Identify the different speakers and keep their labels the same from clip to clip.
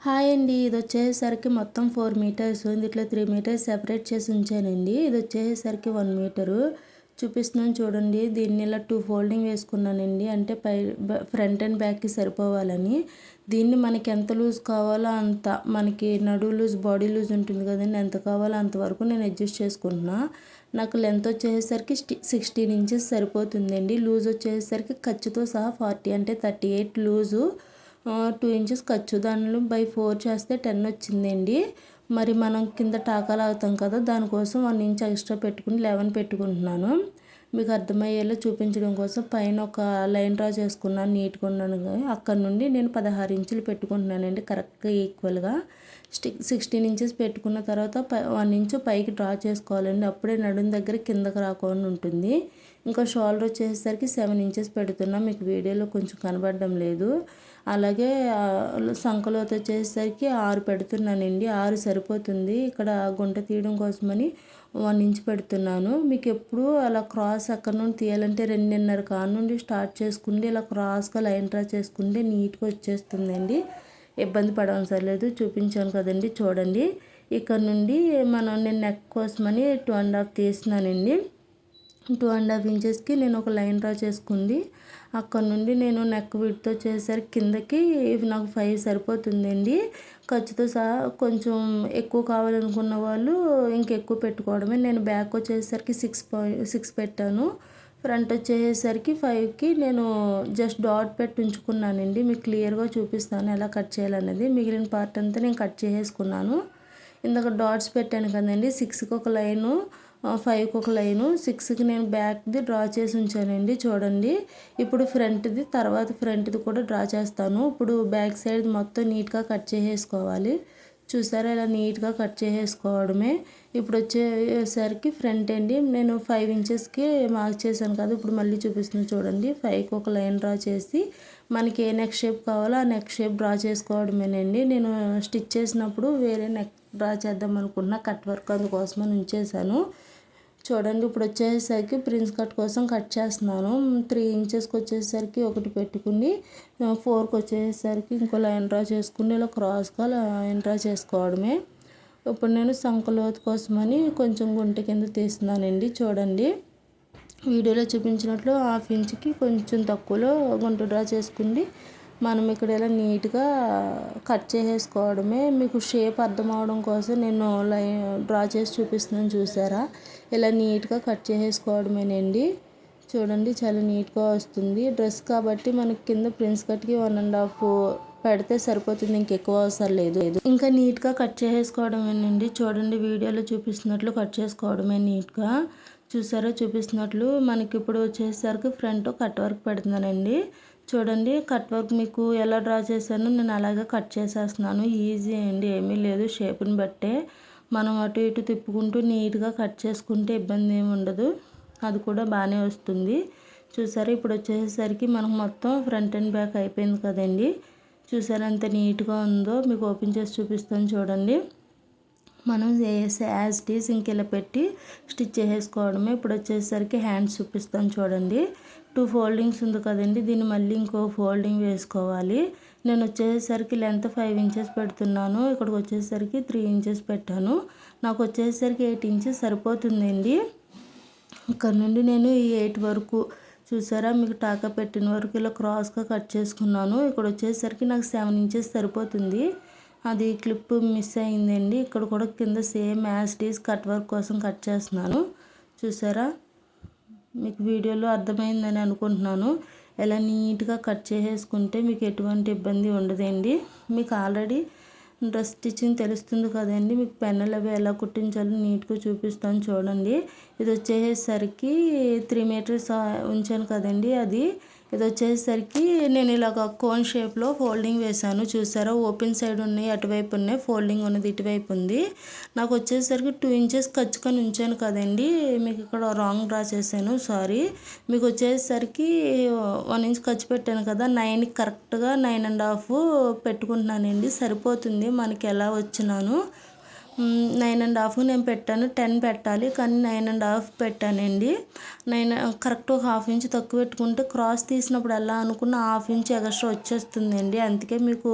Speaker 1: Hi అండి. ఇది వచ్చేసరికి మొత్తం 4 మీటర్స్. దీంట్లో 3 మీటర్స్ సెపరేట్ చేసి ఉంచానండి. ఇది వచ్చేసరికి 1 మీటరు చూపిస్తున్నాను చూడండి. దీన్ని ఇలా 2 ఫోల్డింగ్ వేసుకున్నానండి. అంటే ఫ్రంట్ అండ్ బ్యాక్కి సరిపోవాలని. దీన్ని మనకి ఎంత లూజ్ కావాలో అంత, మనకి నడు లూజ్, బాడీ లూజ్ ఉంటుంది కదండి, ఎంత కావాలో అంతవరకు నేను అడ్జస్ట్ చేసుకుంటున్నా. నాకు లెంత్ వచ్చేసరికి 16 ఇంచెస్ సరిపోతుందండి. లూజ్ వచ్చేసరికి ఖర్చుతో సహా 40 అంటే 38 లూజు, 2 ఇంచెస్ ఖర్చు. దానిలో బై 4 చేస్తే 10 వచ్చిందండి. మరి మనం కింద టాకాలు అవుతాం కదా, దానికోసం 1 ఇంచ్ ఎక్స్ట్రా పెట్టుకుని 11 పెట్టుకుంటున్నాను. మీకు అర్థమయ్యేలా చూపించడం కోసం పైన ఒక లైన్ డ్రా చేసుకున్నాను నీట్గా ఉన్నాను. అక్కడ నుండి నేను 16 ఇంచులు పెట్టుకుంటున్నానండి, కరెక్ట్గా ఈక్వల్గా. 16 ఇంచెస్ పెట్టుకున్న తర్వాత 1 ఇంచు పైకి డ్రా చేసుకోవాలండి. అప్పుడే నడుం దగ్గర కిందకి రాకుండా ఉంటుంది. ఇంకా షోల్డర్ వచ్చేసరికి 7 ఇంచెస్ పెడుతున్నా, మీకు వీడియోలో కొంచెం కనబడడం లేదు. అలాగే సంకలోత వచ్చేసరికి 6 పెడుతున్నానండి. 6 సరిపోతుంది. ఇక్కడ గుంట తీయడం కోసమని 1 ఇంచ్ పెడుతున్నాను. మీకు ఎప్పుడు అలా క్రాస్ అక్కడ నుండి తీయాలంటే 2.5 కాడ నుండి స్టార్ట్ చేసుకుంటే ఇలా క్రాస్గా లైన్ డ్రా చేసుకుంటే నీట్గా వచ్చేస్తుందండి. ఇబ్బంది పడవసరం లేదు. చూపించాను కదండి, చూడండి. ఇక్కడ నుండి నేను నెక్ కోసమని 2.5 తీస్తున్నానండి. 2.5 ఇంచెస్కి నేను ఒక లైన్ డ్రా చేసుకుంది. అక్కడ నుండి నేను నెక్ విడ్త్ వచ్చేసరికి కిందకి నాకు 5 సరిపోతుందండి. ఖర్చుతో సహా కొంచెం ఎక్కువ కావాలనుకున్న వాళ్ళు ఇంకెక్కువ పెట్టుకోవడమే. నేను బ్యాక్ వచ్చేసరికి 6 పెట్టాను. ఫ్రంట్ వచ్చేసరికి 5కి నేను జస్ట్ డాట్ పెట్టి ఉంచుకున్నానండి. మీకు క్లియర్గా చూపిస్తాను ఎలా కట్ చేయాలనేది. మిగిలిన పార్ట్ అంతా నేను కట్ చేసేసుకున్నాను. ఇందాక డాట్స్ పెట్టాను కదండి, 6కి ఒక లైను, 5కి ఒక లైను, 6కి నేను బ్యాక్ది డ్రా చేసి ఉంచానండి. చూడండి. ఇప్పుడు ఫ్రంట్ది, తర్వాత ఫ్రంట్ది కూడా డ్రా చేస్తాను. ఇప్పుడు బ్యాక్ సైడ్ మొత్తం నీట్గా కట్ చేసేసుకోవాలి. చూసారా, ఇలా నీట్గా కట్ చేసేసుకోవడమే. ఇప్పుడు వచ్చేసరికి ఫ్రంట్ అండి, నేను 5 ఇంచెస్కి మార్క్ చేశాను కదా, ఇప్పుడు మళ్ళీ చూపిస్తున్నాను చూడండి. 5కి ఒక లైన్ డ్రా చేసి మనకి ఏ నెక్ షేప్ కావాలో ఆ నెక్ షేప్ డ్రా చేసుకోవడమేనండి. నేను స్టిచ్ చేసినప్పుడు వేరే నెక్ డ్రా చేద్దాం అనుకున్నా, కట్ వర్క్ అందుకోసమని ఉంచేసాను. చూడండి. ఇప్పుడు వచ్చేసరికి ప్రిన్స్ కట్ కోసం కట్ చేస్తున్నాను. 3 ఇంచెస్కి వచ్చేసరికి ఒకటి పెట్టుకుని 4కి వచ్చేసరికి ఇంకో లైన్ డ్రా చేసుకుని ఇలా క్రాస్గా లైన్ డ్రా చేసుకోవడమే. ఇప్పుడు నేను సంకలోత్ కోసమని కొంచెం గుంట కింద తీస్తున్నానండి. చూడండి. వీడియోలో చూపించినట్లు 1/2 ఇంచుకి కొంచెం తక్కువలో గుంట డ్రా చేసుకుంది. మనం ఇక్కడ ఇలా నీట్గా కట్ చేసేసుకోవడమే. మీకు షేప్ అర్థం అవడం కోసం నేను డ్రా చేసి చూపిస్తున్నాను, చూసారా. ఇలా నీట్గా కట్ చేసేసుకోవడమేనండి. చూడండి, చాలా నీట్గా వస్తుంది. డ్రెస్ కాబట్టి మనకి కింద ప్రిన్స్ కట్కి 1.5 పెడితే సరిపోతుంది, ఇంకెక్కువ అవసరం లేదు. ఇంకా నీట్గా కట్ చేసేసుకోవడమేనండి. చూడండి, వీడియోలో చూపిస్తున్నట్లు కట్ చేసుకోవడమే నీట్గా. చూసారా, చూపిస్తున్నట్లు. మనకి ఇప్పుడు వచ్చేసరికి ఫ్రంట్ కట్ వర్క్ పెడుతున్నానండి. చూడండి, కట్ వర్క్ మీకు ఎలా డ్రా చేశానో నేను అలాగే కట్ చేసేస్తున్నాను. ఈజీ అండి, ఏమీ లేదు. షేప్ని బట్టే మనం అటు ఇటు తిప్పుకుంటూ నీట్గా కట్ చేసుకుంటే ఇబ్బంది ఏమి ఉండదు. అది కూడా బాగానే వస్తుంది. చూసారా, ఇప్పుడు వచ్చేసరికి మనకు మొత్తం ఫ్రంట్ అండ్ బ్యాక్ అయిపోయింది కదండి. చూసారా ఎంత నీట్గా ఉందో. మీకు ఓపెన్ చేసి చూపిస్తాను చూడండి. మనం యాజ్ ఇట్ ఈజ్ ఇంకెలా పెట్టి స్టిచ్ చేసేసుకోవడమే. ఇప్పుడు వచ్చేసరికి హ్యాండ్స్ చూపిస్తాను చూడండి. 2 ఫోల్డింగ్స్ ఉంది కదండి, దీన్ని మళ్ళీ ఇంకో ఫోల్డింగ్ వేసుకోవాలి. నేను వచ్చేసరికి లెంత్ 5 ఇంచెస్ పెడుతున్నాను. ఇక్కడికి వచ్చేసరికి 3 ఇంచెస్ పెట్టాను. నాకు వచ్చేసరికి 8 ఇంచెస్ సరిపోతుందండి. ఇక్కడ నుండి నేను ఈ 8 వరకు చూసారా, మీకు టాకా పెట్టిన వరకు ఇలా క్రాస్గా కట్ చేసుకున్నాను. ఇక్కడ వచ్చేసరికి నాకు 7 ఇంచెస్ సరిపోతుంది. అది క్లిప్ మిస్ అయిందండి. ఇక్కడ కూడా కింద same as it is cut work కోసం కట్ చేస్తున్నాను. చూసారా, మీకు వీడియోలో అర్థమైందని అనుకుంటున్నాను. ఇలా నీట్గా కట్ చేసేసుకుంటే మీకు ఎటువంటి ఇబ్బంది ఉండదండి. మీకు ఆల్రెడీ డ్రెస్ స్టిచ్చింగ్ తెలుస్తుంది కదండి, మీకు పెన్నులు అవి ఎలా కుట్టించాలో నీట్గా చూపిస్తాను చూడండి. ఇది వచ్చేసరికి 3 మీటర్స్ ఉంచాను కదండి, ఇది వచ్చేసరికి నేను ఇలాగ కోన్ షేప్లో ఫోల్డింగ్ వేశాను. చూసారా, ఓపెన్ సైడ్ ఉన్నాయి, అటువైపు ఉన్నాయి, ఫోల్డింగ్ ఉన్నది ఇటువైపు ఉంది. నాకు వచ్చేసరికి 2 ఇంచెస్ ఖర్చుకొని ఉంచాను కదండి, మీకు ఇక్కడ రాంగ్ డ్రా చేశాను, సారీ. మీకు వచ్చేసరికి 1 ఇంచ్ ఖర్చు పెట్టాను కదా, 9కి కరెక్ట్గా 9.5 పెట్టుకుంటున్నానండి. సరిపోతుంది మనకి ఎలా వచ్చినాను. 9.5 నేను పెట్టాను. 10 పెట్టాలి కానీ 9.5 పెట్టానండి. 9 కరెక్ట్ ఒక హాఫ్ ఇంచ్ తక్కువ పెట్టుకుంటే క్రాస్ తీసినప్పుడు ఎలా అనుకున్న హాఫ్ ఇంచ్ ఎక్స్ట్రా వచ్చేస్తుందండి. అందుకే మీకు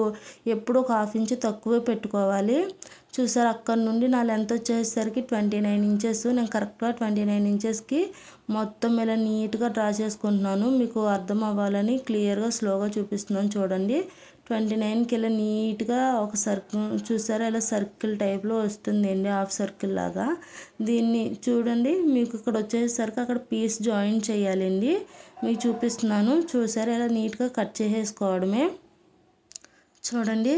Speaker 1: ఎప్పుడు ఒక హాఫ్ ఇంచ్ తక్కువే పెట్టుకోవాలి. చూసారు, అక్కడ నుండి నా లెంత్ వచ్చేసరికి 29 ఇంచెస్. నేను కరెక్ట్గా 29 ఇంచెస్కి మొత్తం ఇలా నీట్గా డ్రా చేసుకుంటున్నాను. మీకు అర్థం అవ్వాలని క్లియర్గా స్లోగా చూపిస్తున్నాను చూడండి. 29కి ఇలా నీట్గా ఒక సర్కిల్ చూసారా, ఇలా సర్కిల్ టైప్లో వస్తుందండి, హాఫ్ సర్కిల్ లాగా. దీన్ని చూడండి, మీకు ఇక్కడ వచ్చేసరికి అక్కడ పీస్ జాయిన్ చేయాలండి. మీకు చూపిస్తున్నాను చూసారా, ఇలా నీట్గా కట్ చేసేసుకోవడమే. చూడండి,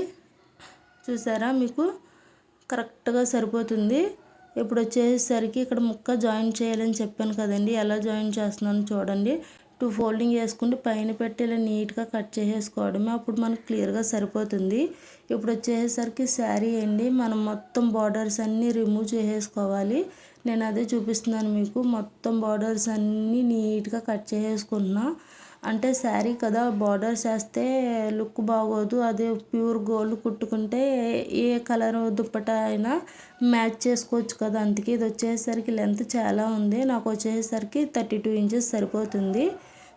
Speaker 1: చూసారా, మీకు కరెక్ట్గా సరిపోతుంది. ఇప్పుడు వచ్చేసరికి ఇక్కడ ముక్క జాయిన్ చేయాలని చెప్పాను కదండి, ఎలా జాయిన్ చేస్తున్నాను చూడండి. 2 ఫోల్డింగ్ చేసుకుంటే పైన పెట్టి ఇలా నీట్గా కట్ చేసేసుకోవడమే. అప్పుడు మనకు క్లియర్గా సరిపోతుంది. ఇప్పుడు వచ్చేసరికి శారీ అండి, మనం మొత్తం బార్డర్స్ అన్నీ రిమూవ్ చేసేసుకోవాలి. నేను అదే చూపిస్తున్నాను మీకు. మొత్తం బార్డర్స్ అన్నీ నీట్గా కట్ చేసేసుకుంటున్నా. అంటే శారీ కదా, బార్డర్స్ వేస్తే లుక్ బాగోదు. అదే ప్యూర్ గోల్డ్ కుట్టుకుంటే ఏ కలర్ దుప్పట అయినా మ్యాచ్ చేసుకోవచ్చు కదా. అందుకే ఇది వచ్చేసరికి లెంత్ చాలా ఉంది. నాకు వచ్చేసరికి 32 ఇంచెస్ సరిపోతుంది.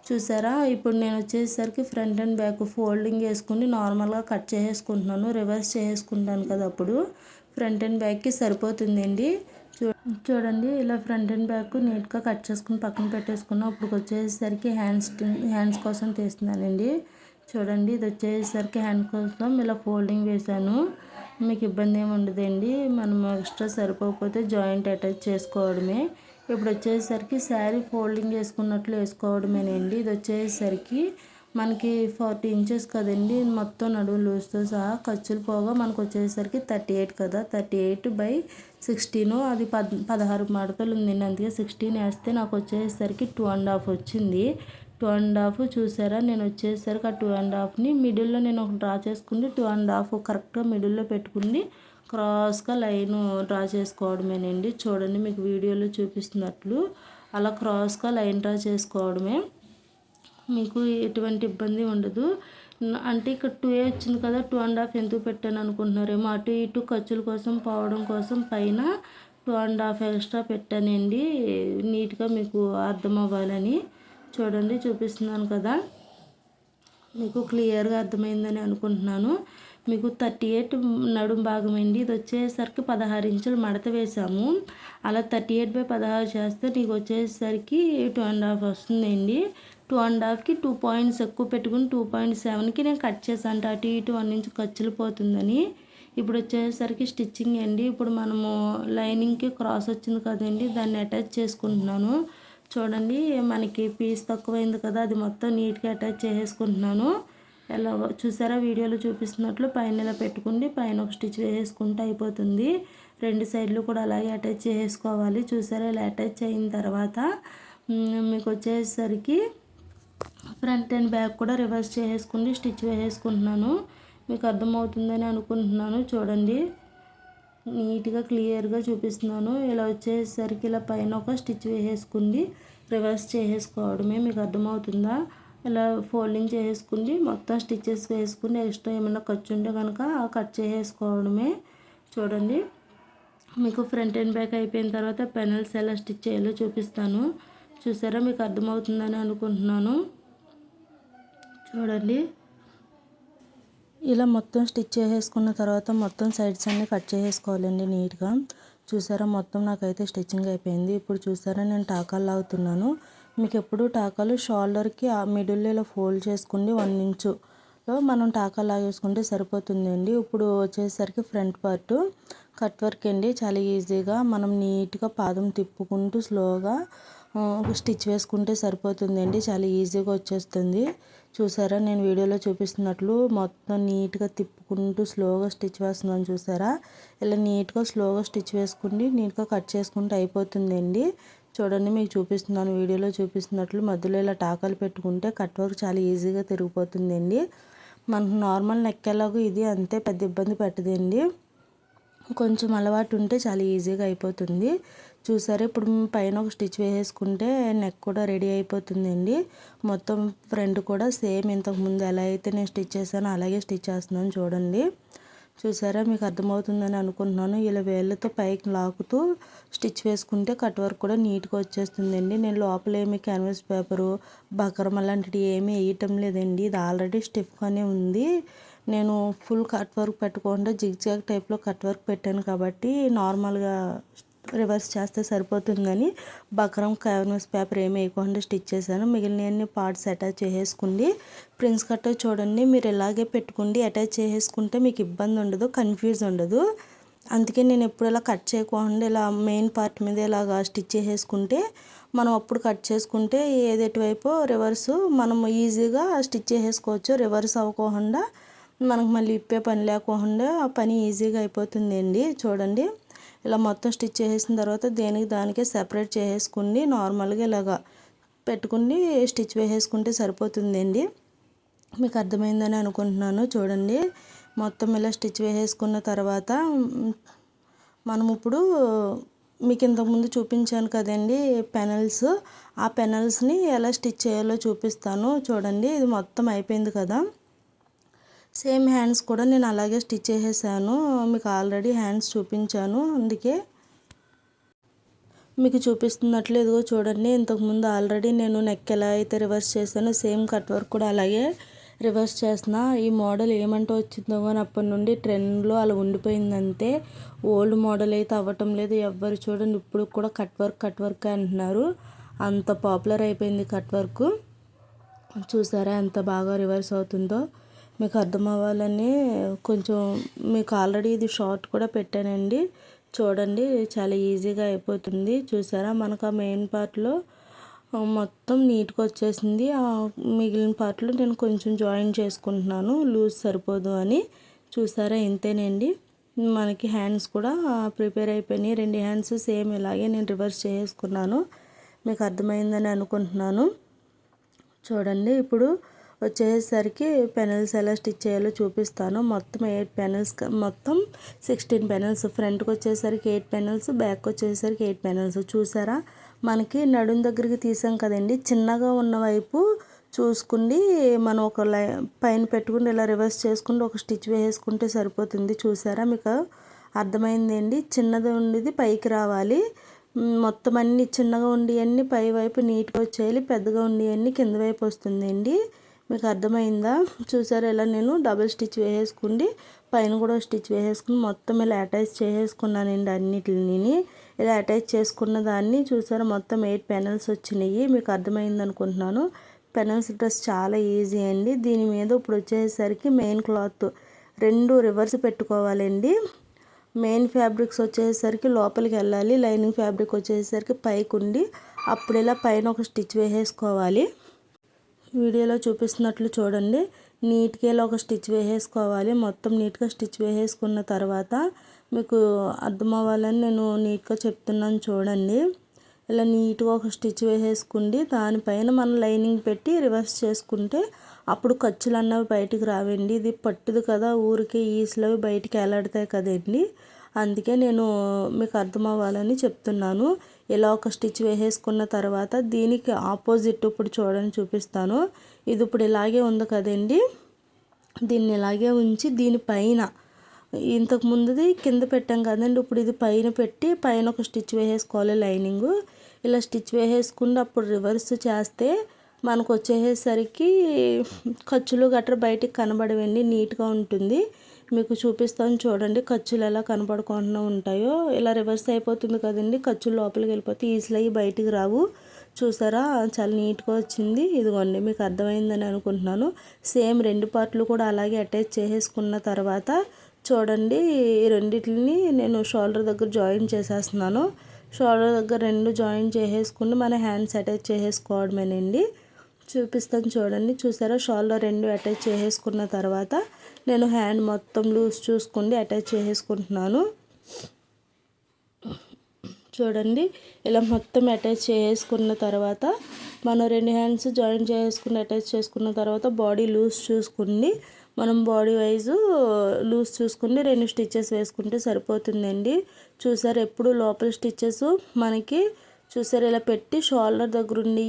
Speaker 1: చూసారా, ఇప్పుడు నేను వచ్చేసరికి ఫ్రంట్ అండ్ బ్యాక్ ఫోల్డింగ్ వేసుకుని నార్మల్గా కట్ చేసేసుకుంటున్నాను. రివర్స్ చేసుకుంటాను కదా, అప్పుడు ఫ్రంట్ అండ్ బ్యాక్కి సరిపోతుందండి. చూడండి, ఇలా ఫ్రంట్ అండ్ బ్యాక్ నీట్గా కట్ చేసుకుని పక్కన పెట్టేసుకున్నాం. ఇప్పుడు వచ్చేసరికి హ్యాండ్స్ కోసం తీస్తున్నానండి. చూడండి, ఇది వచ్చేసరికి హ్యాండ్ కోసం ఇలా ఫోల్డింగ్ వేసాను. మీకు ఇబ్బంది ఏమి ఉండదండి. మనం ఎక్స్ట్రా సరిపోకపోతే జాయింట్ అటాచ్ చేసుకోవడమే. ఇప్పుడు వచ్చేసరికి శారీ ఫోల్డింగ్ వేసుకున్నట్లు వేసుకోవడమేనండి. ఇది వచ్చేసరికి మనకి 40 ఇంచెస్ కదండి, మొత్తం నడుము లూజ్తో సహా ఖర్చులు పోగా మనకు వచ్చేసరికి 38 కదా. 38/16, అది 16 మడతలు ఉందండి. అందుకే 16 వేస్తే నాకు వచ్చేసరికి 2.5 వచ్చింది. 2.5 చూసారా, నేను వచ్చేసరికి ఆ 2.5ని మిడిల్లో నేను ఒక డ్రా చేసుకుని 2.5 కరెక్ట్గా మిడిల్లో పెట్టుకుని క్రాస్గా లైన్ డ్రా చేసుకోవడమేనండి. చూడండి, మీకు వీడియోలో చూపిస్తున్నట్లు అలా క్రాస్గా లైన్ డ్రా చేసుకోవడమే. మీకు ఎటువంటి ఇబ్బంది ఉండదు. అంటే ఇక్కడ 2 వచ్చింది కదా, 2.5 ఎందుకు పెట్టాను అనుకుంటున్నారేమో. అటు ఇటు ఖర్చుల కోసం పోవడం కోసం పైన 2.5 ఎక్స్ట్రా పెట్టానండి, నీట్గా మీకు అర్థం అవ్వాలని. చూడండి, చూపిస్తున్నాను కదా, మీకు క్లియర్గా అర్థమైందని అనుకుంటున్నాను. మీకు 38 నడుం భాగం అండి. ఇది వచ్చేసరికి 16 ఇంచులు మడత వేసాము. అలా 38/16 చేస్తే నీకు వచ్చేసరికి 2.5 వస్తుందండి. 2.5కి 2 పాయింట్స్ ఎక్కువ పెట్టుకుని 2.7కి నేను కట్ చేశాను. అటు ఇటు 1 ఇంచ్ ఖర్చులు పోతుందని. ఇప్పుడు వచ్చేసరికి స్టిచ్చింగ్ అండి. ఇప్పుడు మనము లైనింగ్కి క్రాస్ వచ్చింది కదండి, దాన్ని అటాచ్ చేసుకుంటున్నాను. చూడండి, మనకి పీస్ తక్కువైంది కదా, అది మొత్తం నీట్గా అటాచ్ చేసేసుకుంటున్నాను. ఎలా చూసారా, వీడియోలో చూపిస్తున్నట్లు పైన ఇలా పెట్టుకుంటే పైన ఒక స్టిచ్ వేసేసుకుంటే అయిపోతుంది. 2 సైడ్లు కూడా అలాగే అటాచ్ చేసుకోవాలి. చూసారా, ఇలా అటాచ్ అయిన తర్వాత మీకు వచ్చేసరికి ఫ్రంట్ అండ్ బ్యాక్ కూడా రివర్స్ చేసేసుకుని స్టిచ్ వేసేసుకుంటున్నాను. మీకు అర్థమవుతుందని అనుకుంటున్నాను. చూడండి, నీట్గా క్లియర్గా చూపిస్తున్నాను. ఇలా వచ్చేసరికి ఇలా పైన ఒక స్టిచ్ వేసేసుకుని రివర్స్ చేసేసుకోవడమే. మీకు అర్థమవుతుందా? ఇలా ఫోల్డింగ్ చేసేసుకుని మొత్తం స్టిచెస్ వేసుకుని ఎక్స్ట్రా ఏమైనా ఖర్చు ఉంటే కనుక కట్ చేసేసుకోవడమే. చూడండి, మీకు ఫ్రంట్ అండ్ బ్యాక్ అయిపోయిన తర్వాత పెనల్స్ ఎలా స్టిచ్ చేయాలో చూపిస్తాను. చూసారా, మీకు అర్థమవుతుందని అనుకుంటున్నాను. చూడండి, ఇలా మొత్తం స్టిచ్ చేసేసుకున్న తర్వాత మొత్తం సైడ్స్ అన్నీ కట్ చేసేసుకోవాలండి నీట్గా. చూసారా, మొత్తం నాకైతే స్టిచ్చింగ్ అయిపోయింది. ఇప్పుడు చూసారా, నేను టాకాలు లాగుతున్నాను. మీకు ఎప్పుడు టాకాలు షోల్డర్కి ఆ మిడిల్లో ఇలా ఫోల్డ్ చేసుకుని 1 ఇంచులో మనం టాకాలు లాగేసుకుంటే సరిపోతుందండి. ఇప్పుడు వచ్చేసరికి ఫ్రంట్ పార్ట్ కట్ వర్క్ అండి. చాలా ఈజీగా మనం నీట్గా పాదం తిప్పుకుంటూ స్లోగా స్టిచ్ వేసుకుంటే సరిపోతుందండి. చాలా ఈజీగా వచ్చేస్తుంది. చూసారా, నేను వీడియోలో చూపిస్తున్నట్లు మొత్తం నీట్గా తిప్పుకుంటూ స్లోగా స్టిచ్ వేస్తున్నాను. చూసారా, ఇలా నీట్గా స్లోగా స్టిచ్ వేసుకుని నీట్గా కట్ చేసుకుంటే అయిపోతుందండి. చూడండి, మీకు చూపిస్తున్నాను వీడియోలో చూపిస్తున్నట్లు మధ్యలో ఇలా టాకాలు పెట్టుకుంటే కట్ వర్క్ చాలా ఈజీగా తిరిగిపోతుందండి. మనకు నార్మల్ నెక్ ఎలాగో ఇది అంతే, పెద్ద ఇబ్బంది పెట్టదండి. కొంచెం అలవాటు ఉంటే చాలా ఈజీగా అయిపోతుంది. చూసారా, ఇప్పుడు పైన ఒక స్టిచ్ వేసేసుకుంటే నెక్ కూడా రెడీ అయిపోతుందండి. మొత్తం ఫ్రంట్ కూడా సేమ్ ఇంతకుముందు ఎలా అయితే నేను స్టిచ్ చేశానో అలాగే స్టిచ్ చేస్తున్నాను. చూడండి, చూసారా, మీకు అర్థమవుతుందని అనుకుంటున్నాను. ఇలా వేళ్ళతో పైకి లాగుతూ స్టిచ్ వేసుకుంటే కట్ వర్క్ కూడా నీట్గా వచ్చేస్తుందండి. నేను లోపల ఏమి క్యాన్వాస్ పేపరు బకరం అలాంటివి ఏమీ వేయటం లేదండి. ఇది ఆల్రెడీ స్టిఫ్గానే ఉంది. నేను ఫుల్ కట్ వర్క్ పెట్టకుండా జిగ్జాగ్ టైప్లో కట్ వర్క్ పెట్టాను కాబట్టి నార్మల్గా రివర్స్ చేస్తే సరిపోతుందని బకరం క్యాన్వాస్ పేపర్ ఏమి వేయకుండా స్టిచ్ చేశాను. మిగిలిన పార్ట్స్ అటాచ్ చేసేసుకోండి. ప్రిన్స్ కట్ చూడండి, మీరు ఇలాగే పెట్టుకోండి. అటాచ్ చేసేసుకుంటే మీకు ఇబ్బంది ఉండదు, కన్ఫ్యూజ్ ఉండదు. అందుకే నేను ఎప్పుడు ఇలా కట్ చేయకుండా ఇలా మెయిన్ పార్ట్ మీద ఇలాగా స్టిచ్ చేసేసుకుంటే మనం అప్పుడు కట్ చేసుకుంటే ఏది ఎటువైపు రివర్సు మనం ఈజీగా స్టిచ్ చేసేసుకోవచ్చు. రివర్స్ అవ్వకుండా మనకు మళ్ళీ ఇప్పే పని లేకుండా ఆ పని ఈజీగా అయిపోతుందండి. చూడండి, ఇలా మొత్తం స్టిచ్ చేసేసిన తర్వాత దేనికి దానికే సెపరేట్ చేసేసుకుని నార్మల్గా ఇలాగా పెట్టుకుని స్టిచ్ వేసేసుకుంటే సరిపోతుందండి. మీకు అర్థమైందని అనుకుంటున్నాను. చూడండి, మొత్తం ఇలా స్టిచ్ వేసేసుకున్న తర్వాత మనం ఇప్పుడు మీకు ఇంతకుముందు చూపించాను కదండి పెనల్స్, ఆ పెనల్స్ని ఎలా స్టిచ్ చేయాలో చూపిస్తాను. చూడండి, ఇది మొత్తం అయిపోయింది కదా. సేమ్ హ్యాండ్స్ కూడా నేను అలాగే స్టిచ్ చేసేసాను. మీకు ఆల్రెడీ హ్యాండ్స్ చూపించాను, అందుకే మీకు చూపిస్తున్నట్లు ఇదిగో చూడండి. ఇంతకుముందు ఆల్రెడీ నేను నెక్ ఎలా అయితే రివర్స్ చేశానో సేమ్ కట్ వర్క్ కూడా అలాగే రివర్స్ చేసిన. ఈ మోడల్ ఏమంటూ వచ్చిందో కానీ అప్పటి నుండి ట్రెండ్లో అలా ఉండిపోయిందంతే. ఓల్డ్ మోడల్ అయితే అవ్వటం లేదు. ఎవ్వరు చూడండి ఇప్పుడు కూడా కట్ వర్క్ అంటున్నారు. అంత పాపులర్ అయిపోయింది కట్ వర్క్. చూసారా ఎంత బాగా రివర్స్ అవుతుందో. మీకు అర్థం అవ్వాలని కొంచెం మీకు ఆల్రెడీ ఇది షార్ట్ కూడా పెట్టానండి. చూడండి, చాలా ఈజీగా అయిపోతుంది. చూసారా, మనకు ఆ మెయిన్ పార్ట్లో మొత్తం నీట్గా వచ్చేసింది. ఆ మిగిలిన పార్ట్లో నేను కొంచెం జాయిన్ చేసుకుంటున్నాను, లూజ్ సరిపోదు అని. చూసారా, ఇంతేనండి. మనకి హ్యాండ్స్ కూడా ప్రిపేర్ అయిపోయినాయి. 2 హ్యాండ్స్ సేమ్ ఇలాగే నేను రివర్స్ చేసుకున్నాను. మీకు అర్థమైందని అనుకుంటున్నాను. చూడండి, ఇప్పుడు వచ్చేసరికి పెనల్స్ ఎలా స్టిచ్ చేయాలో చూపిస్తాను. మొత్తం 8 పెనల్స్, మొత్తం 16 పెనల్స్. ఫ్రంట్కి వచ్చేసరికి 8 పెనల్స్, బ్యాక్ వచ్చేసరికి 8 పెనల్స్. చూసారా, మనకి నడుం దగ్గరికి తీసాం కదండి, చిన్నగా ఉన్న వైపు చూసుకుండి మనం ఒక పైన పెట్టుకుని ఇలా రివర్స్ చేసుకుంటే ఒక స్టిచ్ వేసుకుంటే సరిపోతుంది. చూసారా, మీకు అర్థమైందండి. చిన్నది ఉండేది పైకి రావాలి. మొత్తం అన్నీ చిన్నగా ఉండి అన్నీ పై వైపు నీట్గా వచ్చేయాలి, పెద్దగా ఉండి అన్నీ కింద వైపు వస్తుందండి. మీకు అర్థమైందా? చూసారా, ఇలా నేను డబుల్ స్టిచ్ వేసేసుకుండి పైన కూడా స్టిచ్ వేసేసుకుని మొత్తం ఇలా అటాచ్ చేసేసుకున్నానండి. అన్నిటిని ఇలా అటాచ్ చేసుకున్న దాన్ని చూసారా, మొత్తం 8 పెనల్స్ వచ్చినాయి. మీకు అర్థమైంది అనుకుంటున్నాను. పెనల్స్ డ్రెస్ చాలా ఈజీ అండి. దీని మీద ఇప్పుడు వచ్చేసరికి మెయిన్ క్లాత్ 2 రివర్స్ పెట్టుకోవాలండి. మెయిన్ ఫ్యాబ్రిక్స్ వచ్చేసరికి లోపలికి వెళ్ళాలి, లైనింగ్ ఫ్యాబ్రిక్ వచ్చేసరికి పైకి ఉండి అప్పుడు ఇలా పైన ఒక స్టిచ్ వేసేసుకోవాలి. వీడియోలో చూపిస్తున్నట్లు చూడండి, నీట్గా ఇలా ఒక స్టిచ్ వేసేసుకోవాలి. మొత్తం నీట్గా స్టిచ్ వేసేసుకున్న తర్వాత మీకు అర్థం అవ్వాలని నేను నీట్గా చెప్తున్నాను. చూడండి, ఇలా నీట్గా ఒక స్టిచ్ వేసేసుకుండి దానిపైన మనం లైనింగ్ పెట్టి రివర్స్ చేసుకుంటే అప్పుడు ఖర్చులు అన్నవి బయటికి రావండి. ఇది పట్టుదు కదా, ఊరికే ఈస్లో బయటికి ఎలాడతాయి కదండి. అందుకే నేను మీకు అర్థం అవ్వాలని చెప్తున్నాను. ఇలా ఒక స్టిచ్ వేసేసుకున్న తర్వాత దీనికి ఆపోజిట్ ఇప్పుడు చూడండి చూపిస్తాను. ఇది ఇప్పుడు ఇలాగే ఉంది కదండి, దీన్ని ఇలాగే ఉంచి దీనిపైన ఇంతకు ముందుది కింద పెట్టాం కదండి, ఇప్పుడు ఇది పైన పెట్టి పైన ఒక స్టిచ్ వేసేసుకోవాలి లైనింగ్. ఇలా స్టిచ్ వేసేసుకుంటే అప్పుడు రివర్స్ చేస్తే మనకు వచ్చేసరికి ఖర్చులు గట్రా బయటికి కనబడవండి, నీట్గా ఉంటుంది. మీకు చూపిస్తాను చూడండి, ఖర్చులు ఎలా కనపడకుండా ఉంటాయో. ఇలా రివర్స్ అయిపోతుంది కదండి, ఖర్చులు లోపలికి వెళ్ళిపోతే ఈజీగా బయటికి రావు. చూసారా, చాలా నీట్గా వచ్చింది. ఇదిగోండి, మీకు అర్థమైందని అనుకుంటున్నాను. సేమ్ 2 పార్ట్లు కూడా అలాగే అటాచ్ చేసేసుకున్న తర్వాత చూడండి, ఈ రెండిటిని నేను షోల్డర్ దగ్గర జాయిన్ చేసేస్తున్నాను. షోల్డర్ దగ్గర 2 జాయిన్ చేసేసుకుని మన హ్యాండ్స్ అటాచ్ చేసేసుకోవడమేనండి. చూపిస్తాను చూడండి. చూసారా, షోల్డర్ 2 అటాచ్ చేసేసుకున్న తర్వాత నేను హ్యాండ్ మొత్తం లూజ్ చూసుకుండి అటాచ్ చేసేసుకుంటున్నాను. చూడండి, ఇలా మొత్తం అటాచ్ చేసుకున్న తర్వాత మనం 2 హ్యాండ్స్ జాయిన్ చేసుకుని అటాచ్ చేసుకున్న తర్వాత బాడీ లూజ్ చూసుకుని మనం బాడీ వైజు లూజ్ చూసుకుని 2 స్టిచెస్ వేసుకుంటే సరిపోతుందండి. చూసారు, ఎప్పుడు లోపల స్టిచెస్ మనకి చూసారు ఇలా పెట్టి షోల్డర్ దగ్గర ఉండి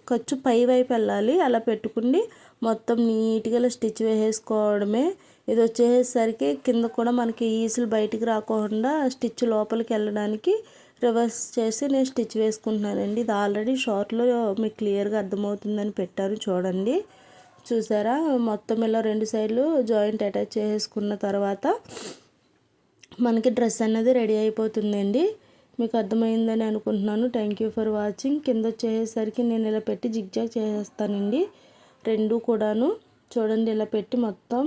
Speaker 1: ఖర్చు పై వైపు వెళ్ళాలి. అలా పెట్టుకుని మొత్తం నీట్గా ఇలా స్టిచ్ వేసేసుకోవడమే. ఇది వచ్చేసరికి కింద కూడా మనకి ఈసులు బయటికి రాకుండా స్టిచ్ లోపలికి వెళ్ళడానికి రివర్స్ చేసి నేను స్టిచ్ వేసుకుంటున్నానండి. ఇది ఆల్రెడీ షార్ట్లో మీకు క్లియర్గా అర్థమవుతుందని పెట్టాను చూడండి. చూసారా, మొత్తం ఇలా 2 సైడ్లు జాయింట్ అటాచ్ చేసుకున్న తర్వాత మనకి డ్రెస్ అనేది రెడీ అయిపోతుందండి. మీకు అర్థమైందని అనుకుంటున్నాను. Thank you for watching. కింద వచ్చేసరికి నేను ఇలా పెట్టి జిగ్జాగ్ చేసేస్తానండి. రెండు కూడాను చూడండి, ఇలా పెట్టి మొత్తం